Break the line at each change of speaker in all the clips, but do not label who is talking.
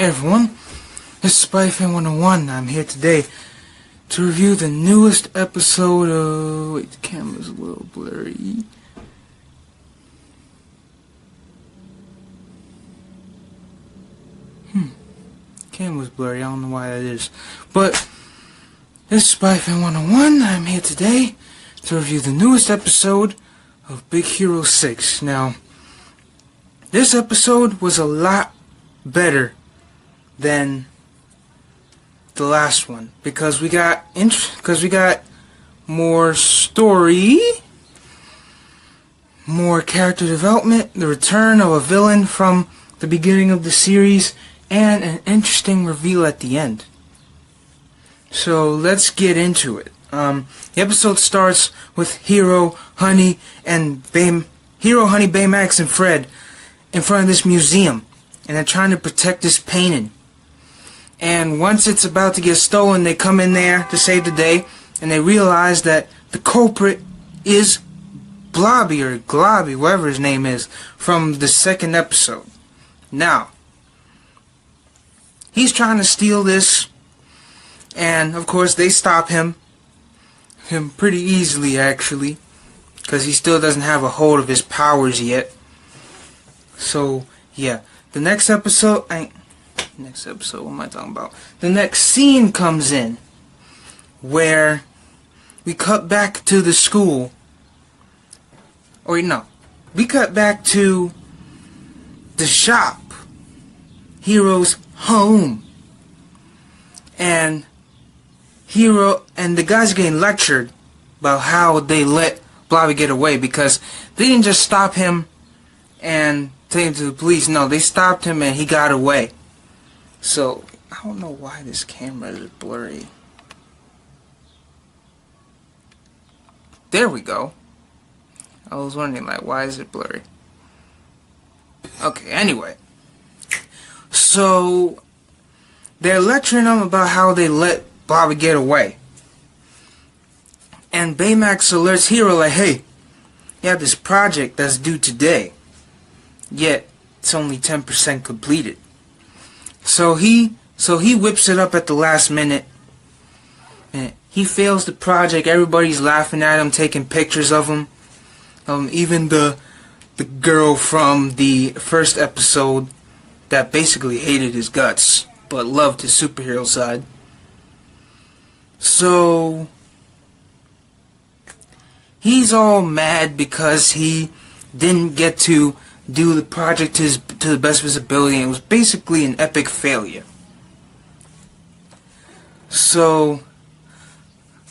Hey everyone, this is SpideyFan 101. I'm here today to review the newest episode of... Wait, the camera's a little blurry. Camera's blurry, I don't know why that is. But, this is SpideyFan 101. I'm here today to review the newest episode of Big Hero 6. Now, this episode was a lot better than the last one because we got more story, more character development, the return of a villain from the beginning of the series, and an interesting reveal at the end. So let's get into it. The episode starts with Hero, Honey, Baymax, and Fred in front of this museum, and they're trying to protect this painting. And once it's about to get stolen, they come in there to save the day, and they realize that the culprit is Blobby, or Globby, whatever his name is, from the second episode. Now, he's trying to steal this, and of course they stop him pretty easily, actually, because he still doesn't have a hold of his powers yet. So, yeah. The next episode, what am I talking about? The next scene comes in where we cut back to the school. Or no, we cut back to the shop, Hero's home, and the guys getting lectured about how they let Blobby get away, because they didn't just stop him and take him to the police. No, they stopped him and he got away. So, I don't know why this camera is blurry. There we go. I was wondering, like, why is it blurry? Okay, anyway. So, they're lecturing him about how they let Blobby get away. And Baymax alerts Hero, like, hey, you have this project that's due today. Yet, it's only 10% completed. So he whips it up at the last minute. And he fails the project. Everybody's laughing at him, taking pictures of him. Even the girl from the first episode that basically hated his guts, but loved his superhero side. So he's all mad because he didn't get to do the project to the best of his ability, and it was basically an epic failure. So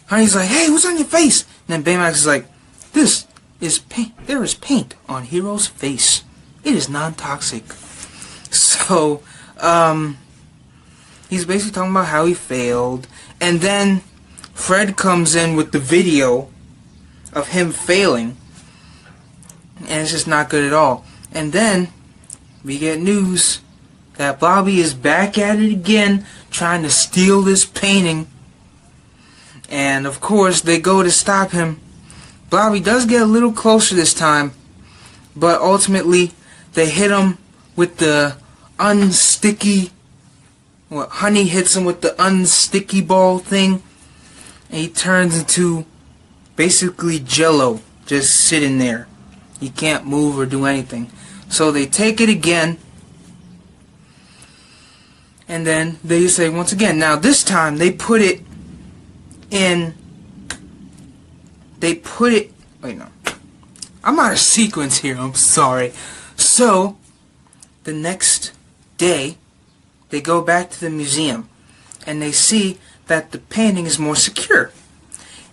Honey's like, hey, what's on your face? And then Baymax is like, this is paint. There is paint on Hero's face. It is non-toxic. So he's basically talking about how he failed, and then Fred comes in with the video of him failing, and it's just not good at all. And then we get news that Blobby is back at it again, trying to steal this painting. And of course they go to stop him. Blobby does get a little closer this time, but ultimately they hit him with the unsticky... Honey hits him with the unsticky ball thing, and he turns into basically Jello, just sitting there. He can't move or do anything. So they take it again, and then they say once again. Now this time they put it in. Wait, no. I'm out of sequence here. I'm sorry. So the next day they go back to the museum, and they see that the painting is more secure.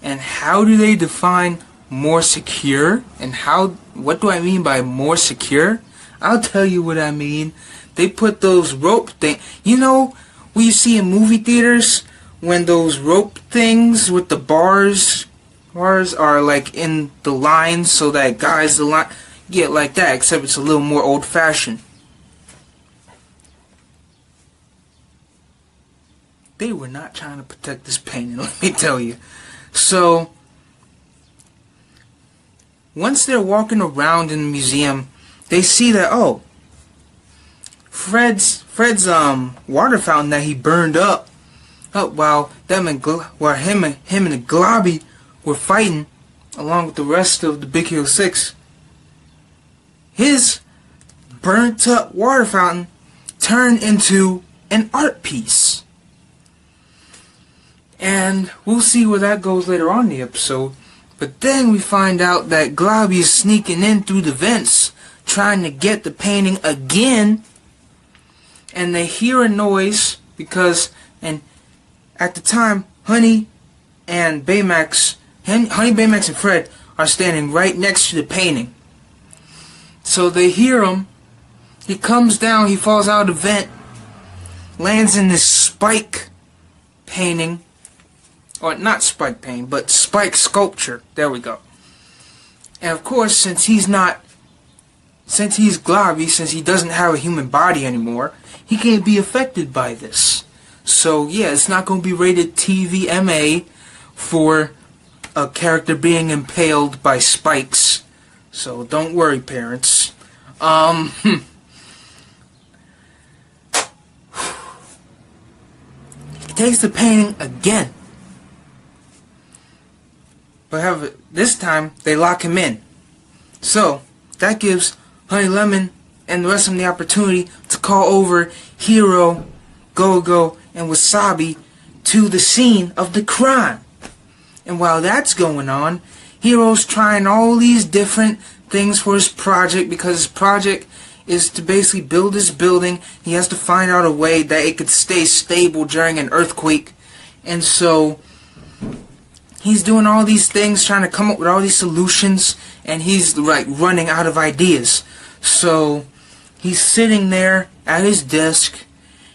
And how do they define more secure? And what do I mean by more secure? I'll tell you what I mean. They put those rope things. You know what you see in movie theaters when those rope things with the bars are like in the lines, so that guys the line get like that, except it's a little more old-fashioned. They were not trying to protect this painting, let me tell you. So once they're walking around in the museum, they see that, oh, Fred's water fountain that he burned up while him and the Globby were fighting along with the rest of the Big Hero 6. His burnt up water fountain turned into an art piece. And we'll see where that goes later on in the episode. But then we find out that Globby is sneaking in through the vents, trying to get the painting again. And they hear a noise because, and at the time, Honey, Baymax, and Fred are standing right next to the painting. So they hear him. He comes down, he falls out of the vent, lands in this Spike painting. Or not Spike painting, but Spike sculpture. There we go. And of course, since he's Globby, since he doesn't have a human body anymore, he can't be affected by this. So yeah, it's not going to be rated TVMA for a character being impaled by spikes. So don't worry, parents. He takes the painting again. But however, this time they lock him in. So that gives Honey Lemon and the rest of them the opportunity to call over Hero, Go-Go, and Wasabi to the scene of the crime. And while that's going on, Hero's trying all these different things for his project, because his project is to basically build this building. He has to find out a way that it could stay stable during an earthquake. And so he's doing all these things, trying to come up with all these solutions, and he's like running out of ideas. So he's sitting there at his desk,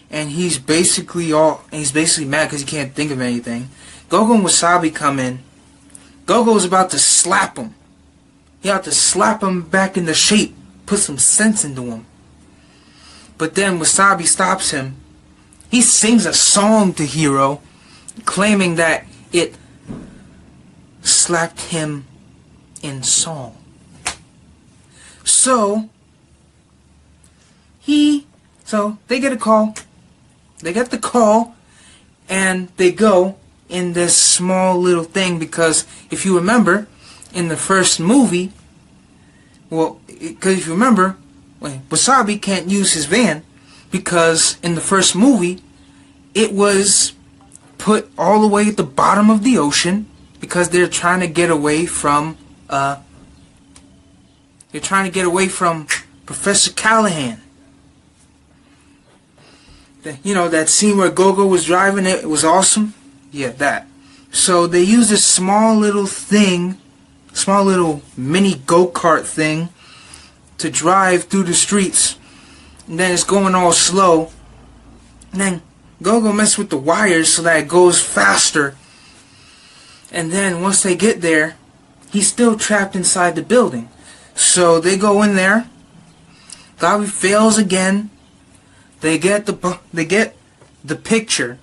and he's basically mad because he can't think of anything. Go-Go and Wasabi come in. Go-Go's about to slap him. He ought to slap him back into shape, put some sense into him. But then Wasabi stops him. He sings a song to Hero, claiming that it slapped him in song. So they get a call. They get the call, and they go in this small little thing, because if you remember, in the first movie, Wasabi can't use his van, because in the first movie, it was put all the way at the bottom of the ocean, because they're trying to get away from Professor Callahan. You know, that scene where Go-Go was driving it was awesome? Yeah, that. So they use this small little mini go-kart thing to drive through the streets. And then it's going all slow. And then Go-Go messes with the wires so that it goes faster. And then once they get there, he's still trapped inside the building. So they go in there. Globby fails again. They get the picture,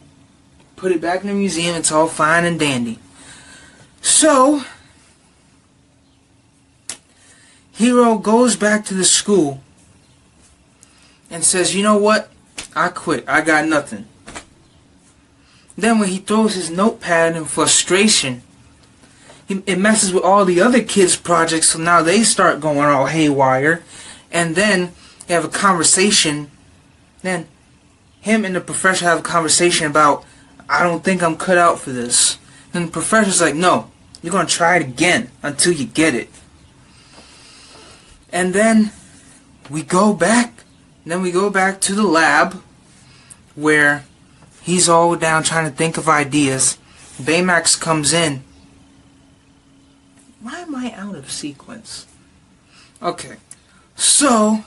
put it back in the museum. It's all fine and dandy. So Hero goes back to the school and says, "You know what? I quit. I got nothing." Then when he throws his notepad in frustration, it messes with all the other kids' projects, so now they start going all haywire. And then they have a conversation. Then him and the professor have a conversation about, "I don't think I'm cut out for this." And the professor's like, "No, you're going to try it again until you get it." And then we go back to the lab where he's all down trying to think of ideas. Baymax comes in. Why am I out of sequence? Okay, so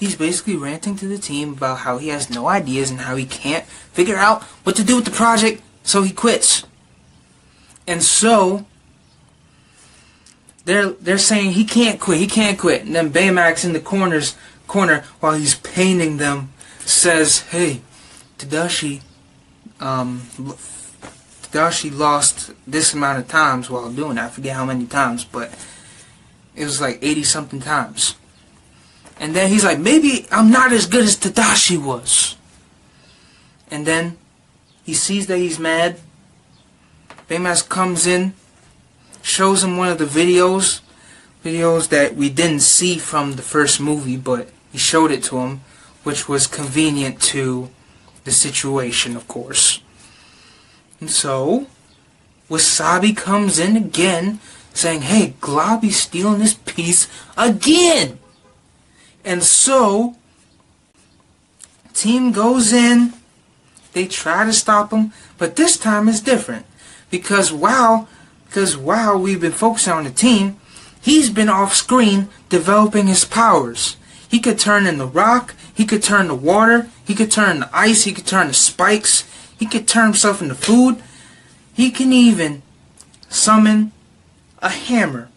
he's basically ranting to the team about how he has no ideas and how he can't figure out what to do with the project, so he quits. And so they're saying he can't quit. And then Baymax in the corner while he's painting them says, "Hey, Tadashi lost this amount of times while doing that. I forget how many times, but it was like 80 something times." And then he's like, maybe I'm not as good as Tadashi was. And then he sees that he's mad. Baymax comes in, shows him one of the videos that we didn't see from the first movie, but he showed it to him, which was convenient to the situation, of course. And so, Wasabi comes in again, saying, hey, Globby's stealing this piece again! And so, team goes in, they try to stop him, but this time it's different. Because while we've been focusing on the team, he's been off screen developing his powers. He could turn into rock, he could turn to water, he could turn into ice, he could turn to spikes, he could turn himself into food. He can even summon a hammer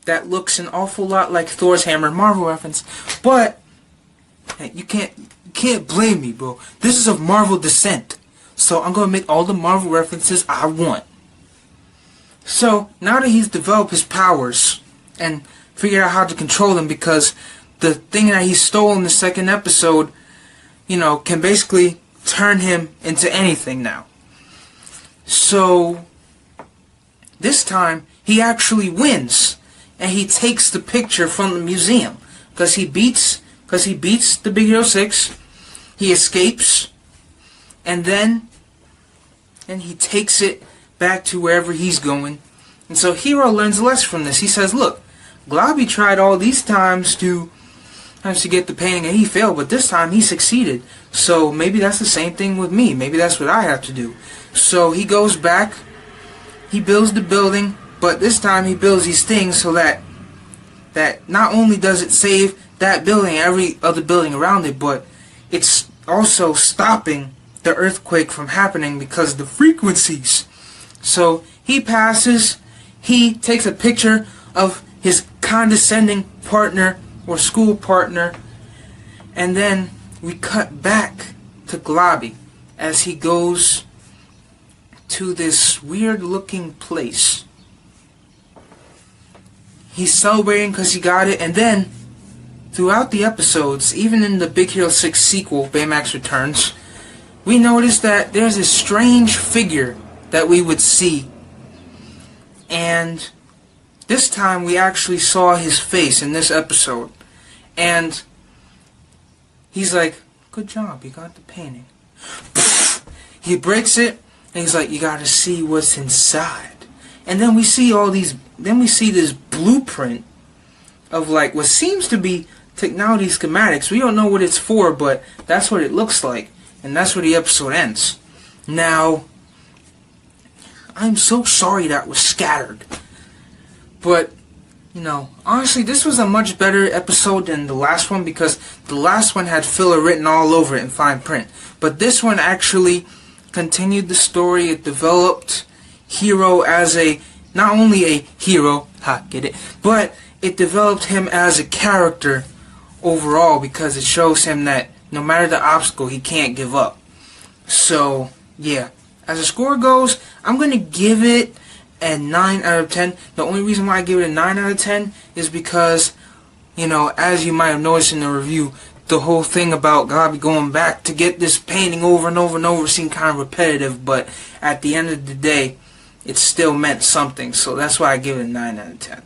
that looks an awful lot like Thor's hammer, Marvel reference. But hey, you can't blame me, bro. This is of Marvel descent. So I'm going to make all the Marvel references I want. So, now that he's developed his powers and figured out how to control them, because the thing that he stole in the second episode, you know, can basically turn him into anything now. So, this time, he actually wins. And he takes the picture from the museum. Because he beats the Big Hero 6. He escapes. And then he takes it back to wherever he's going. And so Hero learns a lesson from this. He says, look, Globby tried all these times to get the painting and he failed, but this time he succeeded. So maybe that's the same thing with me. Maybe that's what I have to do. So he goes back, he builds the building, but this time he builds these things so that not only does it save that building and every other building around it, but it's also stopping the earthquake from happening because of the frequencies. So he passes, he takes a picture of his condescending partner or school partner, and then we cut back to Globby as he goes to this weird looking place. He's celebrating because he got it, and then throughout the episodes, even in the Big Hero 6 sequel, Baymax Returns, we noticed that there's a strange figure that we would see. And this time we actually saw his face in this episode. And he's like, good job, you got the painting. He breaks it, and he's like, you gotta see what's inside. And then we see this blueprint of like what seems to be technology schematics. We don't know what it's for, but that's what it looks like. And that's where the episode ends. Now, I'm so sorry that was scattered. But, you know, honestly, this was a much better episode than the last one, because the last one had filler written all over it in fine print. But this one actually continued the story. It developed Hero as not only a hero, get it, but it developed him as a character overall, because it shows him that no matter the obstacle, he can't give up. So, yeah. As the score goes, I'm going to give it a 9 out of 10. The only reason why I give it a 9 out of 10 is because, you know, as you might have noticed in the review, the whole thing about Globby going back to get this painting over and over and over seemed kind of repetitive, but at the end of the day, it still meant something. So that's why I give it a 9 out of 10.